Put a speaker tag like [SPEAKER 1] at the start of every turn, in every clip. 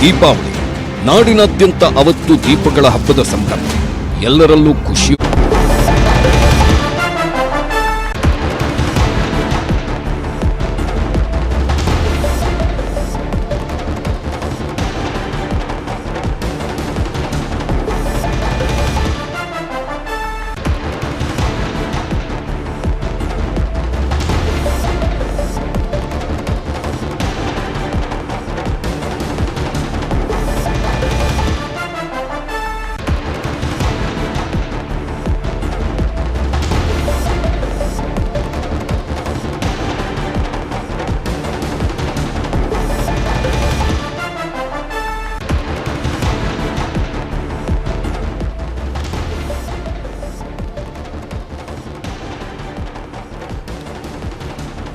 [SPEAKER 1] ದೀಪಾವಳಿ ನಾಡಿನಾದ್ಯಂತ ಅವತ್ತು ದೀಪಗಳ ಹಬ್ಬದ ಸಂಭ್ರಮ, ಎಲ್ಲರಲ್ಲೂ ಖುಷಿ.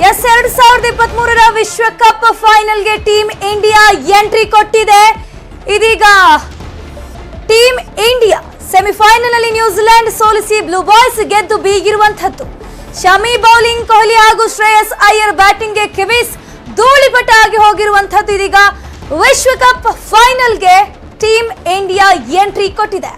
[SPEAKER 2] ಎಸ್ 2023 ವಿಶ್ವಕಪ್ ಫೈನಲ್ಗೆ ಟೀಮ್ ಇಂಡಿಯಾ ಎಂಟ್ರಿ ಕೊಟ್ಟಿದೆ. ಇದೀಗ ಟೀಮ್ ಇಂಡಿಯಾ ಸೆಮಿಫೈನಲ್ ನಲ್ಲಿ ನ್ಯೂಜಿಲೆಂಡ್ ಸೋಲಿಸಿ ಬ್ಲೂ ಬಾಯ್ಸ್ ಗೆದ್ದು ಬೀಗಿರುವಂತದ್ದು. ಶಮಿ ಬೌಲಿಂಗ್, ಕೊಹ್ಲಿ ಹಾಗೂ ಶ್ರೇಯಸ್ ಅಯ್ಯರ್ ಬ್ಯಾಟಿಂಗ್ಗೆ ಕಿವೀಸ್ ಧೂಳಿಪಟ ಆಗಿ ಹೋಗಿರುವಂತದ್ದು. ಇದೀಗ ವಿಶ್ವಕಪ್ ಫೈನಲ್ಗೆ ಟೀಮ್ ಇಂಡಿಯಾ ಎಂಟ್ರಿ ಕೊಟ್ಟಿದೆ.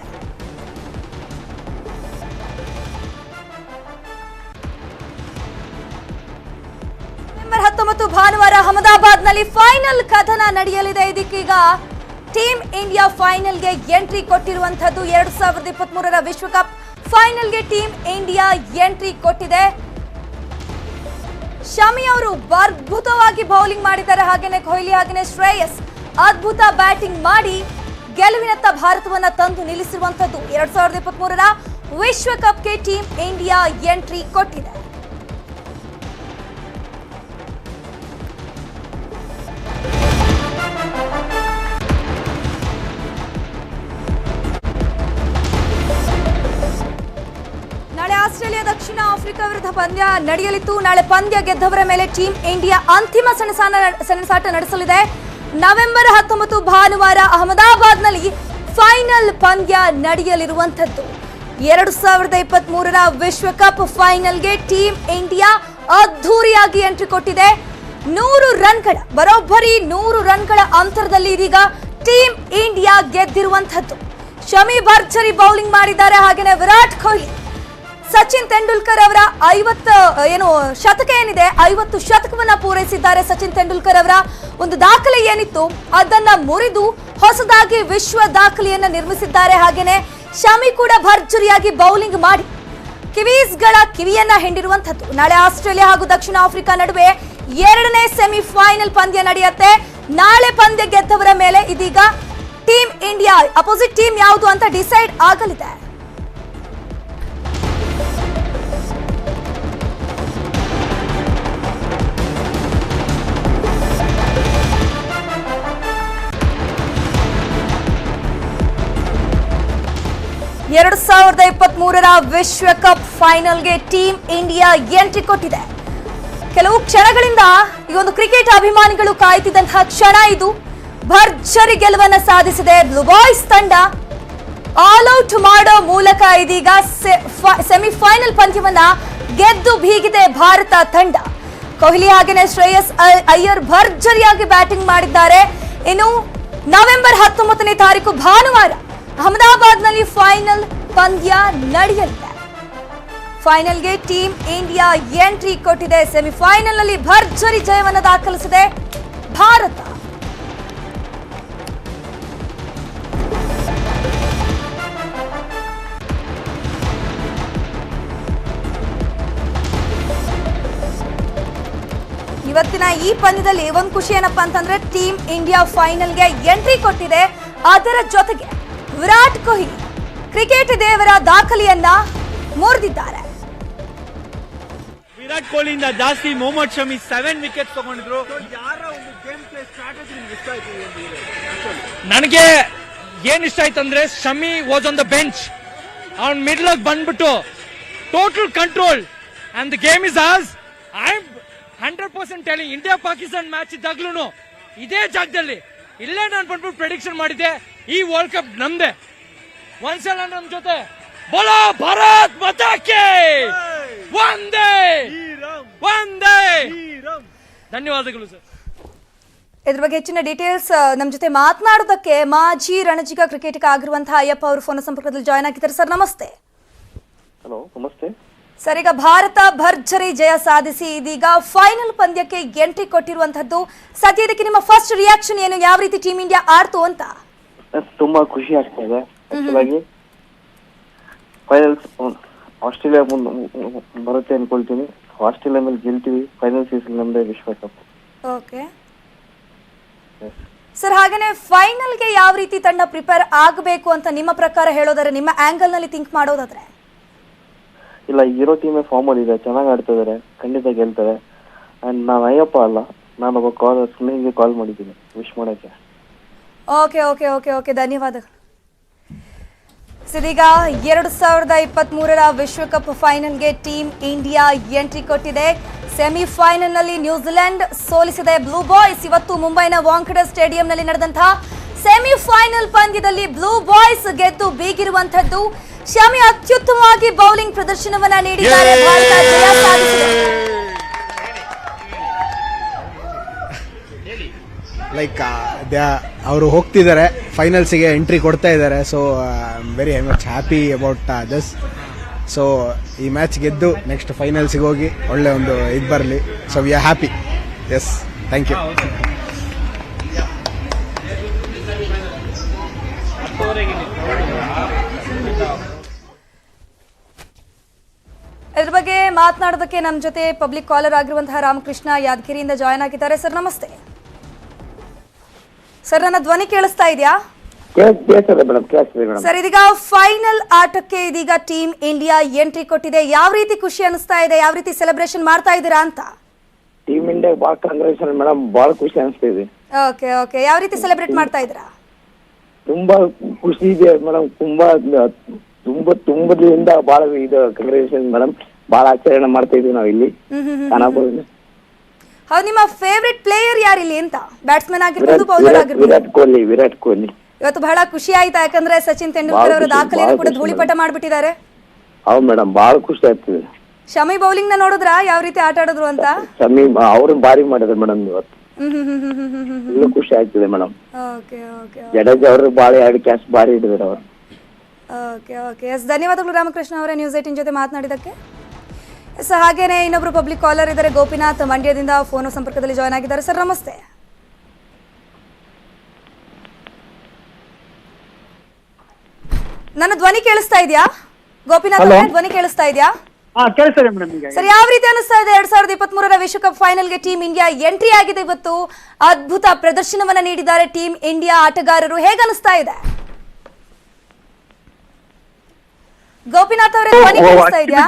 [SPEAKER 2] ನವೆಂಬರ್ 19 ಭಾನುವಾರ ಅಹಮದಾಬಾದ್ನಲ್ಲಿ ಫೈನಲ್ ಕದನ ನಡೆಯಲಿದೆ. ಇದಕ್ಕೀಗ ಟೀಮ್ ಇಂಡಿಯಾ ಫೈನಲ್ಗೆ ಎಂಟ್ರಿ ಕೊಟ್ಟಿರುವಂತದ್ದು. 2023 ವಿಶ್ವಕಪ್ ಫೈನಲ್ಗೆ ಟೀಮ್ ಇಂಡಿಯಾ ಎಂಟ್ರಿ ಕೊಟ್ಟಿದೆ. ಶಮಿ ಅವರು ಅದ್ಭುತವಾಗಿ ಬೌಲಿಂಗ್ ಮಾಡಿದ್ದಾರೆ. ಹಾಗೇನೆ ಕೊಹ್ಲಿ ಹಾಗೇನೆ ಶ್ರೇಯಸ್ ಅದ್ಭುತ ಬ್ಯಾಟಿಂಗ್ ಮಾಡಿ ಗೆಲುವಿನತ್ತ ಭಾರತವನ್ನ ತಂದು ನಿಲ್ಲಿಸಿರುವಂತದ್ದು. 2023 ವಿಶ್ವಕಪ್ಗೆ ಟೀಮ್ ಇಂಡಿಯಾ ಎಂಟ್ರಿ ಕೊಟ್ಟಿದೆ. ಆಸ್ಟ್ರೇಲಿಯಾ ದಕ್ಷಿಣ ಆಫ್ರಿಕಾ ವಿರುದ್ಧ ಪಂದ್ಯ ನಡೆಯಲಿತ್ತು. ನಾಳೆ ಪಂದ್ಯ ಗೆದ್ದವರ ಮೇಲೆ ಟೀಮ್ ಇಂಡಿಯಾ ಅಂತಿಮ ಸೆಣಸಾಟ ನಡೆಸಲಿದೆ. ನವೆಂಬರ್ 19 ಭಾನುವಾರ ಅಹಮದಾಬಾದ್ನಲ್ಲಿ ಫೈನಲ್ ಪಂದ್ಯ ನಡೆಯಲಿರುವಂತದ್ದು. 2023 ವಿಶ್ವಕಪ್ ಫೈನಲ್ಗೆ ಟೀಮ್ ಇಂಡಿಯಾ ಅದ್ಧೂರಿಯಾಗಿ ಎಂಟ್ರಿ ಕೊಟ್ಟಿದೆ. 100 ರನ್ಗಳ ಬರೋಬ್ಬರಿ 100 ರನ್ಗಳ ಅಂತರದಲ್ಲಿ ಇದೀಗ ಟೀಮ್ ಇಂಡಿಯಾ ಗೆದ್ದಿರುವಂತದ್ದು. ಶಮಿ ಭರ್ಜರಿ ಬೌಲಿಂಗ್ ಮಾಡಿದ್ದಾರೆ. ಹಾಗೆಯೇ ವಿರಾಟ್ ಕೊಹ್ಲಿ, ಸಚಿನ್ ತೆಂಡೂಲ್ಕರ್ ಅವರ 50 ಶತಕ ಏನಿದೆ 50 ಶತಕವನ್ನ ಪೂರೈಸಿದ್ದಾರೆ. ಸಚಿನ್ ತೆಂಡೂಲ್ಕರ್ ಅವರ ಒಂದು ದಾಖಲೆ ಏನಿತ್ತು ಅದನ್ನ ಮುರಿದು ಹೊಸದಾಗಿ ವಿಶ್ವ ದಾಖಲೆಯನ್ನ ನಿರ್ಮಿಸಿದ್ದಾರೆ. ಹಾಗೇನೆ ಶಮಿ ಕೂಡ ಭರ್ಜರಿಯಾಗಿ ಬೌಲಿಂಗ್ ಮಾಡಿ ಕಿವೀಸ್ಗಳ ಕಿವಿಯನ್ನ ಹಿಂಡಿರುವಂತದ್ದು. ನಾಳೆ ಆಸ್ಟ್ರೇಲಿಯಾ ಹಾಗೂ ದಕ್ಷಿಣ ಆಫ್ರಿಕಾ ನಡುವೆ 2ನೇ ಸೆಮಿಫೈನಲ್ ಪಂದ್ಯ ನಡೆಯುತ್ತೆ. ನಾಳೆ ಪಂದ್ಯ ಗೆದ್ದವರ ಮೇಲೆ ಇದೀಗ ಟೀಮ್ ಇಂಡಿಯಾ ಅಪೋಸಿಟ್ ಟೀಮ್ ಯಾವುದು ಅಂತ ಡಿಸೈಡ್ ಆಗಲಿದೆ. ಎರಡು 2023 ವಿಶ್ವಕಪ್ ಫೈನಲ್ಗೆ ಟೀಮ್ ಇಂಡಿಯಾ ಎಂಟ್ರಿ ಕೊಟ್ಟಿದೆ. ಕೆಲವು ಕ್ಷಣಗಳಿಂದ ಈ ಒಂದು ಕ್ರಿಕೆಟ್ ಅಭಿಮಾನಿಗಳು ಕಾಯ್ತಿದ್ದಂತಹ ಕ್ಷಣ ಇದು. ಭರ್ಜರಿ ಗೆಲುವನ್ನು ಸಾಧಿಸಿದೆ ಬ್ಲೂ ಬಾಯ್ಸ್ ತಂಡ. ಆಲ್ ಔಟ್ ಮಾಡೋ ಮೂಲಕ ಇದೀಗ ಸೆಮಿಫೈನಲ್ ಪಂದ್ಯವನ್ನ ಗೆದ್ದು ಬೀಗಿದೆ ಭಾರತ ತಂಡ. ಕೊಹ್ಲಿ ಹಾಗೆಯೇ ಶ್ರೇಯಸ್ ಅಯ್ಯರ್ ಭರ್ಜರಿಯಾಗಿ ಬ್ಯಾಟಿಂಗ್ ಮಾಡಿದ್ದಾರೆ. ಇನ್ನು ನವೆಂಬರ್ 19ನೇ ತಾರೀಕು ಭಾನುವಾರ ಅಹಮದಾಬಾದ್ನಲ್ಲಿ ಫೈನಲ್ ಪಂದ್ಯ ನಡೆಯಲಿದೆ. ಫೈನಲ್ಗೆ ಟೀಮ್ ಇಂಡಿಯಾ ಎಂಟ್ರಿ ಕೊಟ್ಟಿದೆ. ಸೆಮಿಫೈನಲ್ನಲ್ಲಿ ಭರ್ಜರಿ ಜಯವನ್ನು ದಾಖಲಿಸಿದೆ ಭಾರತ. ಇವತ್ತಿನ ಈ ಪಂದ್ಯದಲ್ಲಿ ಒಂದು ಖುಷಿ ಏನಪ್ಪಾ ಅಂತಂದ್ರೆ ಟೀಮ್ ಇಂಡಿಯಾ ಫೈನಲ್ಗೆ ಎಂಟ್ರಿ ಕೊಟ್ಟಿದೆ. ಅದರ ಜೊತೆಗೆ ವಿರಾಟ್ ಕೊಹ್ಲಿ ಕ್ರಿಕೆಟ್ ದೇವರ ದಾಖಲೆಯನ್ನ ಮುರಿದಿದ್ದಾರೆ.
[SPEAKER 3] ವಿರಾಟ್ ಕೊಹ್ಲಿಯಿಂದ ಜಾಸ್ತಿ ಮೊಹಮ್ಮದ್ ಶಮಿ 7 ವಿಕೆಟ್ ತಗೊಂಡಿದ್ರು. ನನಗೆ ಏನ್ ಇಷ್ಟ ಆಯ್ತಂದ್ರೆ Shami was on the bench. ಅವ್ನ್ ಮಿಡ್ಲ್ ಆಗಿ ಬಂದ್ಬಿಟ್ಟು total control and the game is ours. I am 100% telling, India Pakistan match ಇದ್ದಾಗ್ಲೂ ಇದೇ ಜಾಗದಲ್ಲಿ ಇಲ್ಲೇ ನಾನು ಬಂದ್ಬಿಟ್ಟು ಪ್ರೆಡಿಕ್ಷನ್ ಮಾಡಿದ್ದೆ, ಈ ವರ್ಲ್ಡ್ ಕಪ್ ನಮ್ದೆ. ಒಂದ್ಸಲ ನಮ್ ಜೊತೆ ಬೋಲೋ ಭಾರತ್ ಮಾತಾಕ್ಕೆ ಒಂದೇ ಧನ್ಯವಾದಗಳು ಸರ್.
[SPEAKER 2] ಇದ್ರ ಬಗ್ಗೆ ಹೆಚ್ಚಿನ ಡೀಟೇಲ್ಸ್ ನಮ್ಮ ಜೊತೆ ಮಾತನಾಡೋದಕ್ಕೆ ಮಾಜಿ ರಣಜಿಗ ಕ್ರಿಕೆಟಿಗ ಆಗಿರುವಂತಹ ಅಯ್ಯಪ್ಪ ಅವರು ಫೋನ್ ಸಂಪರ್ಕದಲ್ಲಿ ಜಾಯ್ನ್ ಆಗಿದ್ದಾರೆ. ಸರ್ ನಮಸ್ತೆ.
[SPEAKER 4] ಹಲೋ ನಮಸ್ತೆ
[SPEAKER 2] ಸರ್, ಈಗ ಭಾರತ ಭರ್ಜರಿ ಜಯ ಸಾಧಿಸಿ ಇದೀಗ ಫೈನಲ್ ಪಂದ್ಯಕ್ಕೆ ಎಂಟ್ರಿ ಕೊಟ್ಟಿರುವಂತದ್ದು. ಸದ್ಯದಕ್ಕೆ ನಿಮ್ಮ ಫಸ್ಟ್ ರಿಯಾಕ್ಷನ್ ಏನು? ಯಾವ ರೀತಿ ಟೀಮ್ ಇಂಡಿಯಾ ಆಡ್ತು ಅಂತ?
[SPEAKER 4] ತುಂಬಾ ಖುಷಿ ಆಗ್ತಾ ಇದೆ. ಆಕ್ಚುಲಾಗಿ ಫೈನಲ್ಸ್ ಆಸ್ಟ್ರೇಲಿಯಾ ಬರುತ್ತೆ ಅನ್ಕೊಳ್ತೀನಿ. ಆಸ್ಟ್ರೇಲಿಯಾ ಮೇಲೆ ಗೆಲ್ತೀವಿ. ಫೈನಲ್ ಸೀಸನ್ ನಮ್ದೇ ವಿಶ್ವಕಪ್.
[SPEAKER 2] ಓಕೆ ಸರ್, ಹಾಗೇನೆ ಫೈನಲ್ಗೆ ಯಾವ ರೀತಿ ತಂಡ ಪ್ರಿಪೇರ್ ಆಗಬೇಕು ಅಂತ ನಿಮ್ಮ ಪ್ರಕಾರ ಹೇಳೋದಾದ್ರೆ, ನಿಮ್ಮ ಆಂಗಲ್ ನಲ್ಲಿ ಥಿಂಕ್ ಮಾಡೋದಾದ್ರೆ?
[SPEAKER 4] ಇಲ್ಲ, ಇರೋ ಟೀಮೇ ಫಾರ್ಮ್ ಅಲ್ಲಿ ಇದೆ, ಚೆನ್ನಾಗಿ ಆಡ್ತಾ ಇದಾರೆ, ಖಂಡಿತ ಗೆಲ್ತಾರೆ. ಅಂಡ್ ನಾನು ಅಯ್ಯಪ್ಪ ಅಲ್ಲ, ನಾನೊಬ್ಬ ಸುನಿಲ್ಗೆ ಕಾಲ್ ಮಾಡಿದ್ದೀನಿ ವಿಶ್ ಮಾಡಕ್ಕೆ.
[SPEAKER 2] ಓಕೆ ಓಕೆ ಓಕೆ ಓಕೆ ಧನ್ಯವಾದಗಳು. ಇದೀಗ 2023ರ ವಿಶ್ವಕಪ್ ಫೈನಲ್ಗೆ ಟೀಮ್ ಇಂಡಿಯಾ ಎಂಟ್ರಿ ಕೊಟ್ಟಿದೆ. ಸೆಮಿಫೈನಲ್ ನಲ್ಲಿ ನ್ಯೂಜಿಲೆಂಡ್ ಸೋಲಿಸಿದೆ ಬ್ಲೂ ಬಾಯ್ಸ್. ಇವತ್ತು ಮುಂಬೈನ ವಾಂಖೆಡೆ ಸ್ಟೇಡಿಯಂನಲ್ಲಿ ನಡೆದಂತಹ ಸೆಮಿಫೈನಲ್ ಪಂದ್ಯದಲ್ಲಿ ಬ್ಲೂ ಬಾಯ್ಸ್ ಗೆದ್ದು ಬೀಗಿರುವಂತದ್ದು. ಶಮಿ ಅತ್ಯುತ್ತಮವಾಗಿ ಬೌಲಿಂಗ್ ಪ್ರದರ್ಶನವನ್ನ ನೀಡಿದ್ದಾರೆ. ಭಾರತ ಜಯ ಸಾಧಿಸಿದೆ.
[SPEAKER 5] ಲೈಕ್ ಅವರು ಹೋಗ್ತಿದ್ದಾರೆ, ಫೈನಲ್ಸಿಗೆ ಎಂಟ್ರಿ ಕೊಡ್ತಾ ಇದ್ದಾರೆ. So very much happy about this. So ಈ ಮ್ಯಾಚ್ ಗೆದ್ದು ನೆಕ್ಸ್ಟ್ ಫೈನಲ್ಸಿಗೆ ಹೋಗಿ ಒಳ್ಳೆ ಒಂದು ಇದು ಬರಲಿ. So we are happy. Yes, thank you.
[SPEAKER 2] ಇದ್ರ ಬಗ್ಗೆ ಮಾತನಾಡೋದಕ್ಕೆ ನಮ್ಮ ಜೊತೆ ಪಬ್ಲಿಕ್ ಕಾಲರ್ ಆಗಿರುವಂತಹ ರಾಮಕೃಷ್ಣ ಯಾದಗಿರಿಯಿಂದ ಜಾಯ್ನ್ ಆಗಿದ್ದಾರೆ. ಸರ್ ನಮಸ್ತೆ. ಸರ್, ನನ್ನ ಧ್ವನಿ ಕೇಳಿಸ್ತಾ ಇದೆಯಾ? ಸರ್, ಇದೀಗ ಫೈನಲ್ ಆಟಕ್ಕೆ ಇದೀಗ ಟೀಮ್ ಇಂಡಿಯಾ ಎಂಟ್ರಿ ಕೊಟ್ಟಿದೆ. ಯಾವ ರೀತಿ ಖುಷಿ ಅನಿಸ್ತಾ ಇದೆ? ಯಾವ ರೀತಿ ಸೆಲೆಬ್ರೇಷನ್ ಮಾಡ್ತಾ ಇದ್ದೀರಾ ಅಂತ?
[SPEAKER 4] ಟೀಮ್ ಇಂಡಿಯಾ ಬಹಳ ಕಾಂಗ್ರೆಚುಲೇಷನ್ ಮೇಡಮ್, ಬಹಳ ಖುಷಿ ಅನಿಸ್ತಾ ಇದೆ.
[SPEAKER 2] ಓಕೆ ಓಕೆ, ಯಾವ ರೀತಿ ಸೆಲೆಬ್ರೇಟ್ ಮಾಡ್ತಾ ಇದ್ದೀರಾ?
[SPEAKER 4] ತುಂಬಾ ಖುಷಿ ಇದೆ ಮೇಡಮ್, ತುಂಬದಿಂದ ಬಹಳ ಇದು ಕಂಗ್ರಾಚುಲೇಷನ್ ಮೇಡಮ್. ಬಹಳ ಆಚರಣೆ ಮಾಡ್ತಾ ಇದೀವಿ ನಾವು ಇಲ್ಲಿ ಖಾನಾಪುರದಲ್ಲಿ.
[SPEAKER 2] ಹೌದು, ನಿಮ್ಮ ಫೇವರಿಟ್ ಪ್ಲೇಯರ್ ಯಾರು ಇಲ್ಲಿ ಅಂತ? ಬ್ಯಾಟ್ಸ್ಮನ್ ಆಗಿರ್ಬೋದು, ಬೌಲರ್ ಆಗಿರ್ಬೋದು?
[SPEAKER 4] ವಿರಾಟ್ ಕೊಹ್ಲಿ.
[SPEAKER 2] ಇವತ್ತು ಬಹಳ ಖುಷಿ ಆಯ್ತಾ? ಯಾಕಂದ್ರೆ ಸಚಿನ್ ತೆಂಡೂಲ್ಕರ್ ಅವರ ದಾಖಲೆಯನ್ನು ಕೂಡ ಧೂಳಿಪಟ ಮಾಡ್ಬಿಟ್ಟಿದ್ದಾರೆ.
[SPEAKER 4] ಹೌದು ಮೇಡಮ್, ಬಹಳ ಖುಷಿ ಆಗ್ತದೆ.
[SPEAKER 2] ಶಮಿ ಬೌಲಿಂಗ್ ನ ನೋಡಿದ್ರಾ ಯಾವ ರೀತಿ ಆಟ ಆಡಿದ್ರು ಅಂತ?
[SPEAKER 4] ಶಮಿ ಅವರು ಭಾರಿ ಮಾಡಿದ್ರು ಮೇಡಮ್ ಇವತ್ತು. ಇನ್ನೂ ಖುಷಿ ಆಗ್ತದೆ ಮೇಡಮ್.
[SPEAKER 2] ಓಕೆ ಓಕೆ
[SPEAKER 4] ಜಡೇಜಾ ಅವರು ಬಾಳೆ ಎರಡು ಕ್ಯಾಚ್ ಭಾರಿ ಹಿಡಿದ್ರು ಅವರು.
[SPEAKER 2] ಓಕೆ ಓಕೆ ಎಸ್, ಧನ್ಯವಾದಗಳು ರಾಮಕೃಷ್ಣ ಅವರೇ ನ್ಯೂಸ್ 18 ಜೊತೆ ಮಾತನಾಡಿದ್ದಕ್ಕೆ. ಎಸ್, ಹಾಗೇನೆ ಇನ್ನೊಬ್ರು ಪಬ್ಲಿಕ್ ಕಾಲರ್ ಇದ್ದಾರೆ, ಗೋಪಿನಾಥ್ ಮಂಡ್ಯದಿಂದ ಫೋನ್ ಸಂಪರ್ಕದಲ್ಲಿ ಜಾಯ್ನ್ ಆಗಿದ್ದಾರೆ. ಸರ್ ನಮಸ್ತೆ. ನನ್ನ ಧ್ವನಿ ಕೇಳಿಸ್ತಾ ಇದೆಯಾ? ಗೋಪಿನಾಥ್ ಅವರೇ, ಧ್ವನಿ ಕೇಳಿಸ್ತಾ ಇದೆಯಾ? ಸರ್, ಯಾವ ರೀತಿ ಅನಿಸ್ತಾ ಇದೆ 2023ರ ವಿಶ್ವಕಪ್ ಫೈನಲ್ಗೆ ಟೀಮ್ ಇಂಡಿಯಾ ಎಂಟ್ರಿ ಆಗಿದೆ? ಇವತ್ತು ಅದ್ಭುತ ಪ್ರದರ್ಶನವನ್ನ ನೀಡಿದ್ದಾರೆ ಟೀಮ್ ಇಂಡಿಯಾ ಆಟಗಾರರು. ಹೇಗೆ ಅನಿಸ್ತಾ ಇದೆ? ಗೋಪಿನಾಥ್ ಅವರೇ, ಧ್ವನಿ ಕೇಳಿಸ್ತಾ ಇದೆಯಾ?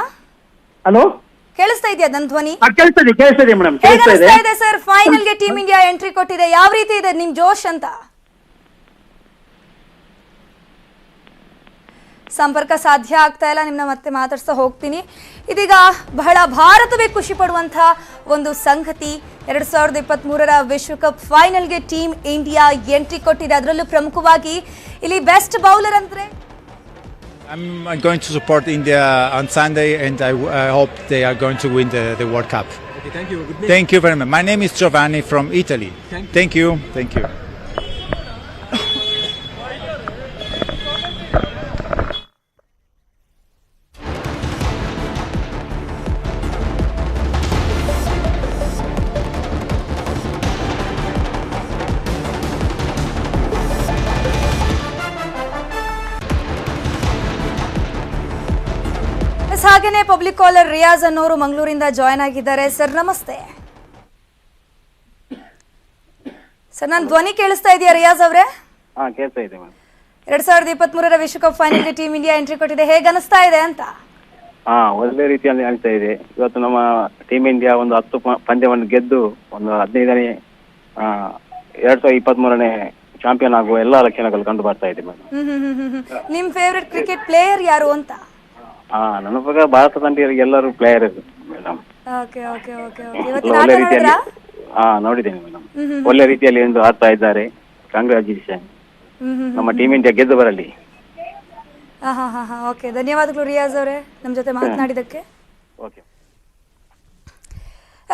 [SPEAKER 6] ಹಲೋ,
[SPEAKER 2] ಕೇಳಿಸ್ತಾ ಇದೆಯಾ ನನ್ನ ಧ್ವನಿ?
[SPEAKER 6] ಕೇಳಿಸ್ತಾ ಮೇಡಮ್.
[SPEAKER 2] ಹೇಗೆ ಅನಿಸ್ತಾ ಇದೆ ಸರ್? ಫೈನಲ್ಗೆ ಟೀಮ್ ಇಂಡಿಯಾ ಎಂಟ್ರಿ ಕೊಟ್ಟಿದೆ, ಯಾವ ರೀತಿ ಇದೆ ನಿಮ್ ಜೋಶ್ ಅಂತ? ಸಂಪರ್ಕ ಸಾಧ್ಯ ಆಗ್ತಾ ಇಲ್ಲ, ನಿಮ್ಮನ್ನ ಮತ್ತೆ ಮಾತಾಡ್ಸ್ತಾ ಹೋಗ್ತೀನಿ. ಇದೀಗ ಬಹಳ ಭಾರತವೇ ಖುಷಿ ಪಡುವಂತಹ ಒಂದು ಸಂಗತಿ, 2023ರ ವಿಶ್ವಕಪ್ ಫೈನಲ್ಗೆ ಟೀಮ್ ಇಂಡಿಯಾ ಎಂಟ್ರಿ ಕೊಟ್ಟಿದೆ. ಅದರಲ್ಲೂ ಪ್ರಮುಖವಾಗಿ ಇಲ್ಲಿ ಬೆಸ್ಟ್ ಬೌಲರ್ ಅಂದ್ರೆ
[SPEAKER 7] I'm going to support India on Sunday, and I hope they are going to win the World Cup.
[SPEAKER 8] Okay, thank you. Good name.
[SPEAKER 7] Thank you very much. My name is Giovanni from Italy. Thank you. Thank you.
[SPEAKER 2] ಹಾಗೇನೆ public collar Riyaz ಅನ್ನೋರು ಮಂಗಳೂರಿಂದ join ಆಗಿದ್ದಾರೆ. Sir ನಮಸ್ತೆ. Sir, ನನ್ನ ಧ್ವನಿ ಕೇಳಿಸ್ತಾ ಇದೆಯಾ ರಿಯಾಜ್ ಅವರೇ?
[SPEAKER 4] ಕೇಳ್ತಾ ಇದೆ ಮೇಡಮ್.
[SPEAKER 2] 2023ರ ವಿಶ್ವಕಪ್ ಫೈನಲ್ಗೆ ಟೀಮ್ ಇಂಡಿಯಾ ಎಂಟ್ರಿ ಕೊಟ್ಟಿದೆ, ಹೇಗೆ ಅನಿಸ್ತಾ ಇದೆ ಅಂತ?
[SPEAKER 4] ಒಳ್ಳೆ ರೀತಿಯಲ್ಲಿ ಆಗ್ತಾ ಇದೆ. ಇವತ್ತು ನಮ್ಮ ಟೀಮ್ ಇಂಡಿಯಾ ಒಂದು 10 ಪಂದ್ಯವನ್ನು ಗೆದ್ದು ಒಂದು 15ನೇ 2023ನೇ ಚಾಂಪಿಯನ್ ಆಗುವ ಎಲ್ಲಾ ಲಕ್ಷಣಗಳು ಕಂಡು ಬರ್ತಾ ಇದೆ ಮೇಡಮ್.
[SPEAKER 2] ನಿಮ್ ಫೇವರಿಟ್ ಕ್ರಿಕೆಟ್ ಪ್ಲೇಯರ್ ಯಾರು ಅಂತ?
[SPEAKER 4] ನನ್ನ ಪ್ರಕಾರ ಭಾರತ ತಂಡದಲ್ಲಿ ಎಲ್ಲರೂ player madam.
[SPEAKER 2] Okay okay okay okay, ಇವತ್ತಿನ ಆಟ ನೋಡಿದ್ರಾ?
[SPEAKER 4] ನೋಡಿದ್ದೇನೆ ಮೇಡಮ್. ಒಳ್ಳೆ ರೀತಿಯಲ್ಲಿ ಒಂದು ಆಡ್ತಾ ಇದ್ದಾರೆ. ಕಂಗ್ರಾಚುಲೇಷನ್, ನಮ್ಮ ಟೀಮ್ ಇಂಡಿಯಾ ಗೆದ್ದು ಬರಲಿ.
[SPEAKER 2] ಓಕೆ, ಧನ್ಯವಾದಗಳು ರಿಯಾಜ್ ಅವರೇ ನಮ್ಮ ಜೊತೆ ಮಾತನಾಡಿದ್ದಕ್ಕೆ.
[SPEAKER 4] ಓಕೆ.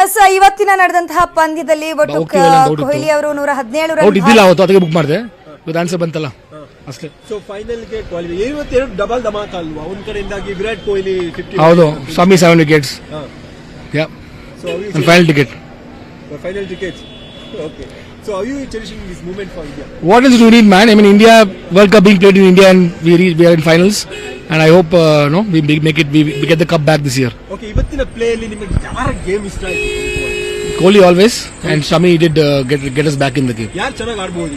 [SPEAKER 2] ಎಸ್ ಇವತ್ತಿನ ನಡೆದಂತಹ ಪಂದ್ಯದಲ್ಲಿ ಒಟ್ಟು ಕೊಹ್ಲಿ ಅವರು 117 ರನ್
[SPEAKER 8] ಇದ್ದಿಲ್ಲ ಅವತ್ತು, ಅದಕ್ಕೆ ಬುಕ್ ಮಾಡಿದೆ. ಇವತ್ತು ಆನ್ಸರ್ ಬಂತಲ್ಲ ಅಷ್ಟೇ.
[SPEAKER 5] ಸೊ ಫೈನಲ್ಗೆ ಕ್ವಾಲಿಫೈ. ಇವತ್ತೆರಡು ಡಬಲ್ ಧಮಾಕ ಅಲ್ವಾ? ಒಂದ್ ಕಡೆಯಿಂದಾಗಿ ವಿರಾಟ್ ಕೊಹ್ಲಿ 50.
[SPEAKER 8] ಹೌದು, ಸ್ವಾಮಿ 7 wickets. Yeah,
[SPEAKER 5] so
[SPEAKER 8] final ticket.
[SPEAKER 5] Final ticket. Okay. So are you cherishing this moment for India?
[SPEAKER 8] What else do you need, man? I mean, India World Cup being played in India and we are in finals, and I hope no we make it, we get the cup back this year.
[SPEAKER 5] Okay, ಇವತ್ತಿನ play ಅಲ್ಲಿ ನಿಮಗೆ ಯಾರ game ಇಷ್ಟ ಆಯ್ತು?
[SPEAKER 8] Kohli always, and Shami did get us back in the game.
[SPEAKER 5] ಯಾರು ಚೆನ್ನಾಗಿ ಆಡಬಹುದು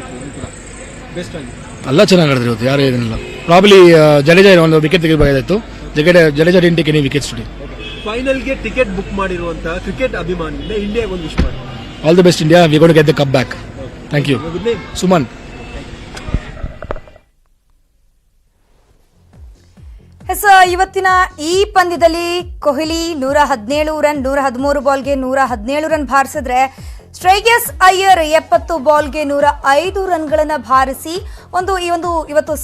[SPEAKER 5] best ಆಗಿ?
[SPEAKER 8] ಎಲ್ಲ ಚೆನ್ನಾಗಿ ಆಡಿದ್ರು ಇವತ್ತು, ಯಾರು ಏನಿಲ್ಲ. ಪ್ರಾಬ್ಲಿ ಜಡೇಜಾ ಒಂದು ವಿಕೆಟ್ ತೆಗೆಯಬೇಕಾಗಿತ್ತು. Jadeja didn't take any wickets today.
[SPEAKER 5] ಫೈನಲ್ಗೆ ಟಿಕೆಟ್ ಬುಕ್ ಮಾಡಿರುವಂತ ಕ್ರಿಕೆಟ್ ಅಭಿಮಾನಿಯಿಂದ ಇಂಡಿಯಾಗೆ ಒಂದು ವಿಶ್ ಮಾಡಿ.
[SPEAKER 8] All the best, India. We're going to get the cup back. Thank you.
[SPEAKER 5] Good name.
[SPEAKER 8] Suman.
[SPEAKER 2] ಇವತ್ತಿನ ಈ ಪಂದ್ಯದಲ್ಲಿ ಕೊಹ್ಲಿ 117 ರನ್, 113 ಬಾಲ್ಗೆ 117 ರನ್ ಭಾರಿಸಿದ್ರೆ ಶ್ರೇಯಸ್ ಅಯ್ಯರ್ 70 ಬಾಲ್ಗೆ 105 ರನ್ಗಳನ್ನ ಭಾರಿಸಿ ಇವತ್ತು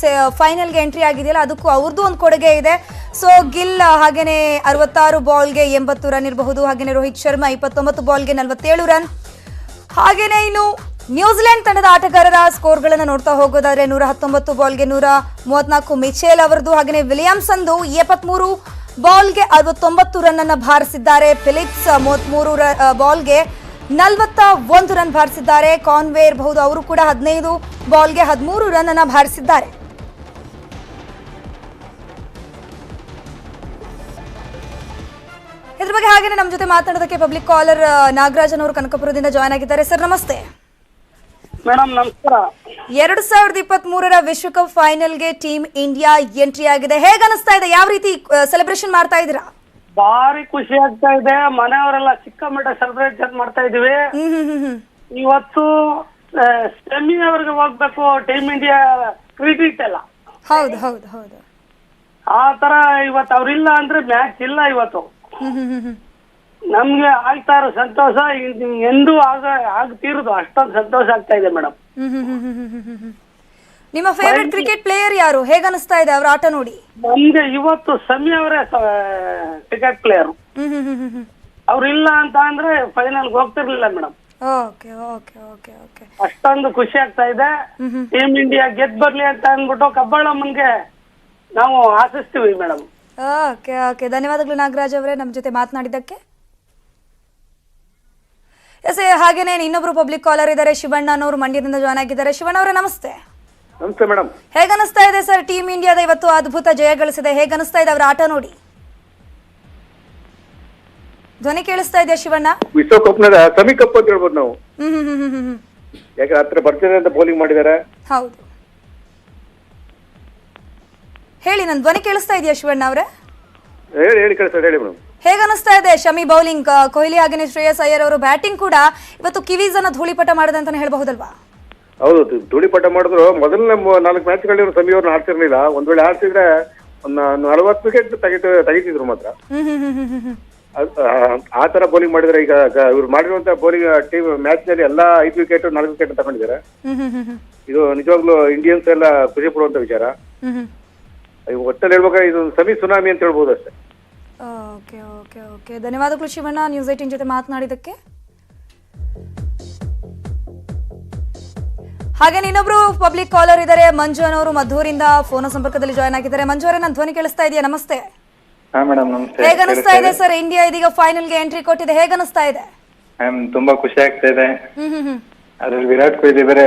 [SPEAKER 2] ಫೈನಲ್ಗೆ ಎಂಟ್ರಿ ಆಗಿದೆಯಲ್ಲ, ಅದಕ್ಕೂ ಅವ್ರದ್ದು ಒಂದು ಕೊಡುಗೆ ಇದೆ. ಸೊ ಗಿಲ್ ಹಾಗೇನೆ 66 ಬಾಲ್ಗೆ 80 ರನ್ ಇರಬಹುದು. ಹಾಗೇನೆ ರೋಹಿತ್ ಶರ್ಮಾ 29 ಬಾಲ್ಗೆ 47 ರನ್. ಹಾಗೇನೆ ಇನ್ನು ನ್ಯೂಜಿಲೆಂಡ್ ತಂಡದ ಆಟಗಾರರ ಸ್ಕೋರ್ಗಳನ್ನು ನೋಡ್ತಾ ಹೋಗೋದಾದ್ರೆ 119 ಬಾಲ್ಗೆ 134 ಮಿಚೆಲ್ ಅವರದು. ಹಾಗೇನೆ ವಿಲಿಯಮ್ಸನ್ದು 73 ಬಾಲ್ಗೆ 69 ರನ್ ಅನ್ನ ಭಾರಿಸಿದ್ದಾರೆ. Philips 33 ಬಾಲ್ಗೆ 41 run ಭಾರಿಸಿದ್ದಾರೆ. ಕಾನ್ವೇ ಇರಬಹುದು, ಅವರು ಕೂಡ 15 ಬಾಲ್ಗೆ 13 ರನ್ ಅನ್ನ ಭಾರಿಸಿದ್ದಾರೆ. ಇದ್ರ ಬಗ್ಗೆ ಹಾಗೇನೆ ನಮ್ಮ ಜೊತೆ ಮಾತನಾಡೋದಕ್ಕೆ ಪಬ್ಲಿಕ್ ಕಾಲರ್ ನಾಗರಾಜನ್ ಅವರು ಕನಕಪುರದಿಂದ ಜಾಯ್ನ್ ಆಗಿದ್ದಾರೆ. ಸರ್ ನಮಸ್ತೆ.
[SPEAKER 6] ಮೇಡಮ್ ನಮಸ್ಕಾರ.
[SPEAKER 2] 2023 ವಿಶ್ವಕಪ್ ಫೈನಲ್ಗೆ ಟೀಮ್ ಇಂಡಿಯಾ ಎಂಟ್ರಿ ಆಗಿದೆ. ಹೇಗೆ ಅನಿಸ್ತಾ ಇದೆ? ಯಾವ ರೀತಿ ಸೆಲೆಬ್ರೇಷನ್ ಮಾಡ್ತಾ ಇದ್ದೀರಾ?
[SPEAKER 6] ಭಾರಿ ಖುಷಿ ಆಗ್ತಾ ಇದೆ. ಮನೆಯವರೆಲ್ಲ ಸಿಕ್ಕಾಪಟ್ಟೆ ಸೆಲೆಬ್ರೇಷನ್ ಮಾಡ್ತಾ ಇದೀವಿ. ಇವತ್ತು ಸೆಮಿಯವರೆಗೆ ಹೋಗ್ಬೇಕು ಟೀಮ್ ಇಂಡಿಯಾ ಕ್ರಿಕೆಟ್ ಎಲ್ಲ.
[SPEAKER 2] ಹೌದು ಹೌದು ಹೌದು.
[SPEAKER 6] ಆ ತರ ಇವತ್ತು ಅವ್ರಿಲ್ಲ ಅಂದ್ರೆ ಮ್ಯಾಚ್ ಇಲ್ಲ ಇವತ್ತು. ನಮ್ಗೆ ಆಗ್ತಾ ಇರೋ ಸಂತೋಷ ಎಂದೂ ಆಗ್ತಿರೋದು, ಅಷ್ಟೊಂದು ಸಂತೋಷ ಆಗ್ತಾ ಇದೆ ಮೇಡಮ್.
[SPEAKER 2] ನಿಮ್ಮ ಫೇವರೇಟ್ ಕ್ರಿಕೆಟ್ ಪ್ಲೇಯರ್ ಯಾರು? ಹೇಗ ಅನಿಸ್ತಾ ಇದೆ ಅವ್ರ ಆಟ ನೋಡಿ?
[SPEAKER 6] ನಮ್ಗೆ ಇವತ್ತು ಸಮಿ ಅವರೇ ಕ್ರಿಕೆಟ್ ಪ್ಲೇಯರ್. ಅವ್ರಿಲ್ಲ ಅಂತ ಅಂದ್ರೆ ಫೈನಲ್ ಹೋಗ್ತಿರ್ಲಿಲ್ಲ madam.
[SPEAKER 2] Okay okay okay okay.
[SPEAKER 6] ಅಷ್ಟೊಂದು ಖುಷಿ ಆಗ್ತಾ ಇದೆ. ಟೀಮ್ ಇಂಡಿಯಾ ಗೆದ್ ಬರ್ಲಿ ಅಂತ ಅಂದ್ಬಿಟ್ಟು ಕಬ್ಬಾಳಮ್ಮನ್ಗೆ ನಾವು ಆಶಿಸ್ತೀವಿ ಮೇಡಮ್.
[SPEAKER 2] ಓಕೆ ಓಕೆ, ಧನ್ಯವಾದಗಳು ನಾಗರಾಜ್ ಅವರೇ ನಮ್ಮ ಜೊತೆ ಮಾತನಾಡಿದ್ದಕ್ಕೆ. ಎಸ್, ಹಾಗೇನೆ ಇನ್ನೊಬ್ರು ಪಬ್ಲಿಕ್ ಕಾಲರ್ ಇದ್ದಾರೆ, ಶಿವಣ್ಣ ಅನ್ನೋರು ಮಂಡ್ಯದಿಂದ ಜಾಯ್ನ್ ಆಗಿದ್ದಾರೆ. ಶಿವಣ್ಣ ಅವರೇ ನಮಸ್ತೆ.
[SPEAKER 6] ನಮಸ್ತೆ ಮೇಡಮ್.
[SPEAKER 2] ಹೇಗ ಅನಿಸ್ತಾ ಇದೆ ಸರ್? ಟೀಮ್ ಇಂಡಿಯಾದ ಇವತ್ತು ಅದ್ಭುತ ಜಯ ಗಳಿಸಿದೆ. ಹೇಗ ಅನಿಸ್ತಾ ಇದೆ ಅವರ ಆಟ ನೋಡಿ? ಧ್ವನಿ ಕೇಳಿಸ್ತಾ ಇದೆಯಾ ಶಿವಣ್ಣ?
[SPEAKER 9] ವಿಶ್ವಕಪ್ ಸೆಮಿ ಕಪ್ ಅಂತ ಹೇಳ್ಬೋದು ನಾವು. ಯಾಕೆ ಹತ್ರ ಬರ್ತಿದೆ ಅಂತ ಬೌಲಿಂಗ್ ಮಾಡಿದ್ದಾರೆ.
[SPEAKER 2] ಹೌದು, ಹೇಳಿ, ನನ್ ಧ್ವನಿ ಕೇಳಿಸ್ತಾ ಇದೆಯಾ ಶಿವಣ್ಣ ಅವರೇ?
[SPEAKER 9] ಹೇಳಿ ಕೇಳಿಸ್ತಾ ಹೇಳಿ ಮೇಡಮ್.
[SPEAKER 2] ಹೇಗ ಅನಿಸ್ತಾ ಇದೆ ಶಮಿ ಬೌಲಿಂಗ್? ಕೊಹ್ಲಿ ಹಾಗೇನೆ ಶ್ರೇಯಸ್ ಅಯ್ಯರ್ ಅವರು ಬ್ಯಾಟಿಂಗ್ ಕೂಡ ಇವತ್ತು ಕಿವೀಸ್ ಅನ್ನ ಧೂಳಿಪಟ ಮಾಡಿದೆ ಅಂತಾನೆ ಹೇಳ್ಬಹುದಲ್ವಾ?
[SPEAKER 9] ಹೌದು, ಧೂಳಿಪಟ ಮಾಡಿದ್ರು. ಮೊದಲನೇ 4 ಮ್ಯಾಚ್ಗಳಲ್ಲಿ ಸಮಿ ಅವ್ರನ್ನ ಆಡ್ತಿರ್ಲಿಲ್ಲ. ಒಂದ್ ವೇಳೆ ಆಡ್ತಿದ್ರೆ ಒಂದು 40 ವಿಕೆಟ್ ತೆಗಿತಿದ್ರು ಮಾತ್ರ. ಆ ತರ ಬೌಲಿಂಗ್ ಮಾಡಿದ್ರೆ. ಈಗ ಇವ್ರು ಮಾಡಿರುವಂತ ಬೌಲಿಂಗ್ ಟೀಮ್ ಮ್ಯಾಚ್ ನಲ್ಲಿ ಎಲ್ಲಾ 5 ವಿಕೆಟ್ 4 ವಿಕೆಟ್ ತಗೊಂಡಿದ್ದಾರೆ. ಇದು ನಿಜವಾಗ್ಲೂ ಇಂಡಿಯನ್ಸ್ ಎಲ್ಲ ಖುಷಿ ಪಡುವಂತ ವಿಚಾರ. ಒಟ್ಟಲ್ಲಿ ಹೇಳ್ಬೇಕಾದ್ರೆ ಇದು ಸೆಮಿ ಸುನಾಮಿ ಅಂತ ಹೇಳ್ಬೋದು ಅಷ್ಟೇ.
[SPEAKER 2] ಓಕೆ ಓಕೆ ಓಕೆ, ಧನ್ಯವಾದಗಳು ಶಿವಣ್ಣ ನ್ಯೂಸ್ 18 ಜೊತೆ ಮಾತನಾಡಿದ್ದಕ್ಕೆ. ಹಾಗೆ ಇನ್ನೊಬ್ರು ಪಬ್ಲಿಕ್ ಕಾಲರ್ ಇದ್ದಾರೆ, ಮಂಜು ಅನ್ನೋರು ಮಧೂರಿಂದ ಫೋನ್ ಸಂಪರ್ಕದಲ್ಲಿ ಜಾಯ್ನ್ ಆಗಿದ್ದಾರೆ. ಮಂಜು ಅವರೇ, ನನ್ನ ಧ್ವನಿ ಕೇಳಿಸ್ತಾ ಇದೆಯಾ? ನಮಸ್ತೆ. ಹೇಗ ಅನಿಸ್ತಾ ಇದೆ ಸರ್? ಇಂಡಿಯಾ ಇದೀಗ ಫೈನಲ್ಗೆ ಎಂಟ್ರಿ ಕೊಟ್ಟಿದೆ. ಹೇಗ ಅನಿಸ್ತಾ ಇದೆ?
[SPEAKER 10] ತುಂಬಾ ಖುಷಿ ಆಗ್ತಾ ಇದೆ. ಅದ್ರಲ್ಲಿ ವಿರಾಟ್ ಕೊಹ್ಲಿ ಬೇರೆ